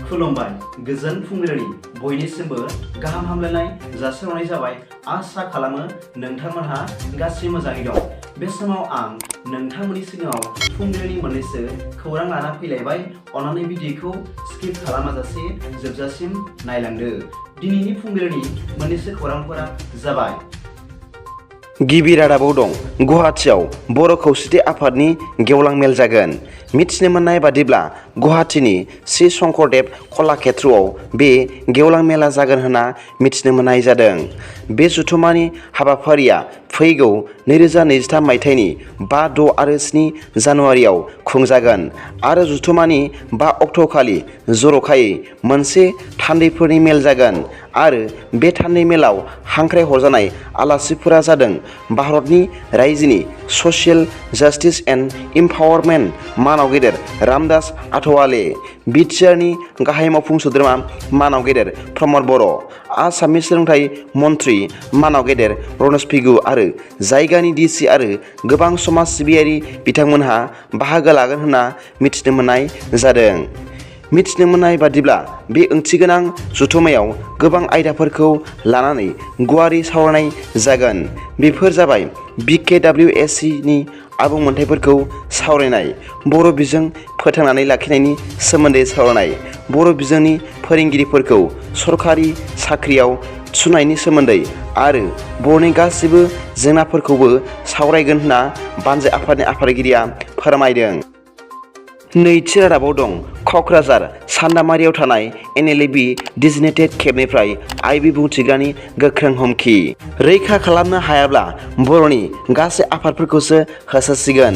खुलुमबाय गोजोन फुंबिलिनि बयनिसिमबो गाहाम हामलायनाय जासिहरनाय जाबाय। आसा खालामो नोंथांमोनहा गासै मोजाङै दं। बे समाव आं नोंथांमोननि सिगाङाव फुंबिलिनि मोननैसो खौरां लाना फैलायबाय। अन्नानै भिडिअखौ स्किप खालामाजासे जोबजासिम नायलांदो। दिनैनि फुंबिलिनि मोननैसो खौरांफोरा जाबाय। गिबि रादाबाव दं गुवाहाटीआव बर' खौसेथि आफादनि गेवलां मेल जागोन। मिथिनो मोननाय बादिब्ला गुवाहाटीनि श्री शंकरदेव कलाक्षेत्रआव बे गेवलां मेला जागोन होनना मिथिनो मोननाय जादों। बे जथुम्मानि हाबाफारिया फैगौ 2023 मायथाइनि 5, 6 आरो 7 जानुवारियाव खुंजागोन आरो जथुम्मानि 5 अक्ट'खालि जर'खायै मोनसे थान्दैफोरनि मेल जागोन आरो बे थान्दै मेलाव हांख्राय हरजानाय आलासिफोरा जादों भारतनि रायजोनि ससियेल जास्टिस एन्ड इम्पावारमेन्ट मानाव गेदेर रामदास आथवाले, बिटिआरनि गाहाय मावफुं सोद्रोमा मानाव गेदेर प्रमद बर', आसामनि सोलोंथाइ मन्थ्रि मानाव गेदेर रनज पेगु आरो जायगानि डिसि आरो गोबां समाज सिबियारि बिथांमोनहा बाहागो लागोन होनना मिथिनो मोननाय जादों। मिथिनो मोननाय बादिब्ला बे ओंथिगोनां जथुम्मायाव गोबां आयदाफोरखौ लानानै गुवारै सावरायनाय जागोन। बेफोर जाबाय BKWSC नि आबुं मोनथायफोरखौ सावरायनाय, बर' बिजों फोथांनानै लाखिनायनि सोमोन्दै सावरायनाय, बर' बिजोंनि फोरोंगिरिफोरखौ सरखारि साख्रियाव थिसननायनि सोमोन्दै आरो बर'नि गासैबो जेंनाफोरखौबो सावरायगोन होनना बानजाय आफादनि आफादगिरिया फोरमायदों। नैथि रादाबाव दं क'क्राझार सान्दामारियाव थानाय NLFB डिजिनेटेड केम्पनिफ्राय आइबि बुंथिग्रानि गोख्रों हुमखि। रैखा खालामनो हायाब्ला बर'नि गासै आफादफोरखौसो होसोसिगोन।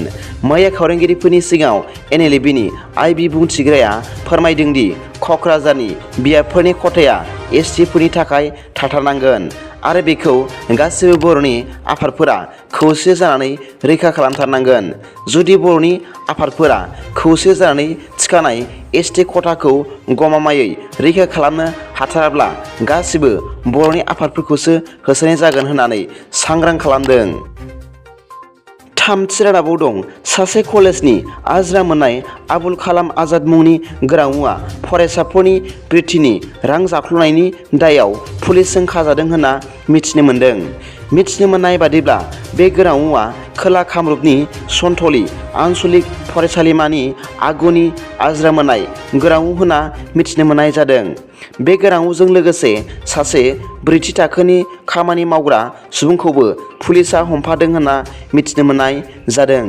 मैया खौरांगिरिफोरनि सिगाङाव NLFB नि आइबि बुंथिग्राया फोरमायदों दि क'क्राझारनि बियाबफोरनि खथाया ST फोरनि थाखाय थाथारनांगोन आरो बेखौ गासैबो बर'नि आफादफोरा खौसे जानानै रैखा खालामथारनांगोन। जुदि बर'नि आफादफोरा खौसे जानानै थिखानाय ST खथाखौ गमामायै रैखा खालामनो हाथाराब्ला गासिबो बर'नि आफादफोरखौसो होसोनाय जागोन होननानै सांग्रां खालामदों। थामथि रादाबाव दं सासे कलेजनि आजिरा मोननाय आबुल कालाम आजाद मुंनि गोरामुआ फरायसाफोरनि बृत्तिनि रां जाख्ल'नायनि दायाव पुलिसजों खाजादों होनना मिथिनो मोनदों। मिथिनो मोननाय बादिब्ला बे गोरामुआ खोला कामरुपनि सन्थलि आनसलिक फरायसालिमानि आगुनि आजिरा मोननाय गोरामु होनना मिथिनो मोननाय जादों। बे गोरामुजों लोगोसे सासे ब्रैथि थाखोनि खामानि मावग्रा सुबुंखौबो पुलिसआ हमफादों होनना मिथिनो मोननाय जादों।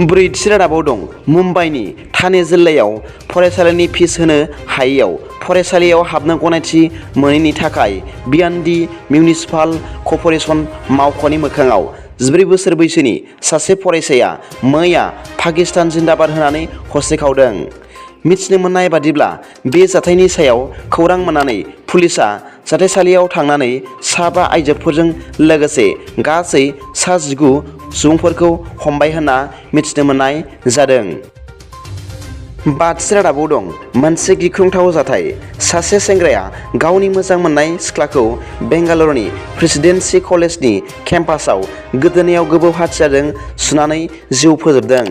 ब्रैथि रादाबाव दं मुम्बाइनि ठाणे जिल्लायाव फरायसालिनि फिस होनो हायैयाव फरायसालियाव हाबनो गनायथि मोनैनि थाखाय बियान्डी मिउनिसिपाल कर्प'रेसन मावख'नि मोखाङाव 14 बोसोर बैसोनि सासे फरायसाया मैया पाकिस्तान जिन्दाबाद होनानै हस्तेखावदों। मिथिनो मोननाय बादिब्ला बे जाथायनि सायाव खौरां मोननानै पुलिसआ जाथायसालियाव थांनानै 5 आइजोफोरजों लोगोसे गासै 19 सुबुंफोरखौ हमबाय होनना मिथिनो मोननाय जादों। बाथि रादाबाव दं मोनसे गिख्रंथाव जाथाय। सासे सेंग्राया गावनि मोजां मोननाय सिख्लाखौ बेंगालुरुनि प्रेसिडेन्सि कलेजनि केम्पासआव गोदोनायाव गोबौ हाथियारजों सुनानै जिउ फोजोबदों।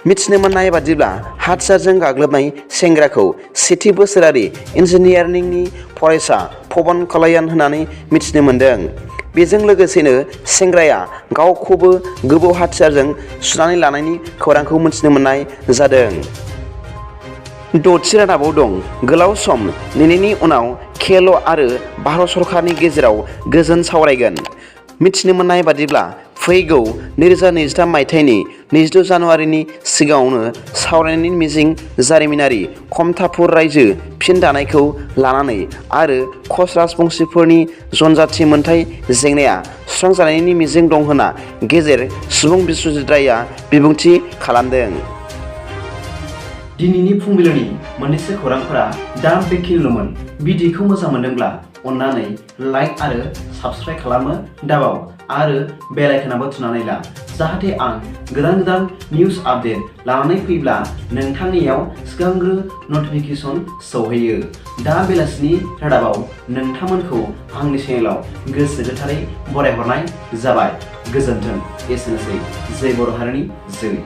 मिथिनो मोननाय बादिब्ला हाथियारजों गाग्लोबनाय सेंग्राखौ सेथि बोसोरारि इन्जिनियारिंनि फरायसा पवन कल्याण होननानै मिथिनो मोनदों। बेजों लोगोसेनो सेंग्राया गावखौबो गोबौ हाथियारजों सुनानै लानायनि खौरांखौ मिथिनो मोननाय जादों। द'थि रादाबाव दं गोलाव सम नेनायनि उनाव केल' आरो भारत सरकारनि गेजेराव गोजोन सावरायगोन। मिथिनो मोननाय बादिब्ला फैगौ 2023 मायथाइनि 22 जानुवारिनि सिगाङावनो सावरायनायनि मिजिं जारिमिनारि खमथापुर रायजो फिन दानायखौ लानानै आरो कच राजबंशिफोरनि जनजाथि मोनथाय जेंनाया सुस्रांजानायनि मिजिं दं होनना गेजेर सुबुं बिस्वजित रायआ बिबुंथि खालामदों। दिनैनि फुंबिलिनि मोननैसो खौरांफोरा दा बेखिनिल'मोन। भिडिअखौ मोजां मोनदोंब्ला अन्नानै लाइक आरो साबस्क्राइब खालामनो दाबाव आरो बेल आइकनआबो थुनानै ला, जाहाथे आं गोदान निउस आपडेट लानानै फैब्ला नोंथांनियाव सिगांग्रो नटिफिकेसन सौहैयो। दा बेलासिनि रादाबाव नोंथांमोनखौ आंनि चेनेलाव गोसो गोथारै बरायहरनाय जाबाय। गोजोन्थों। एसेनोसै। जय बर' हारिनि जय।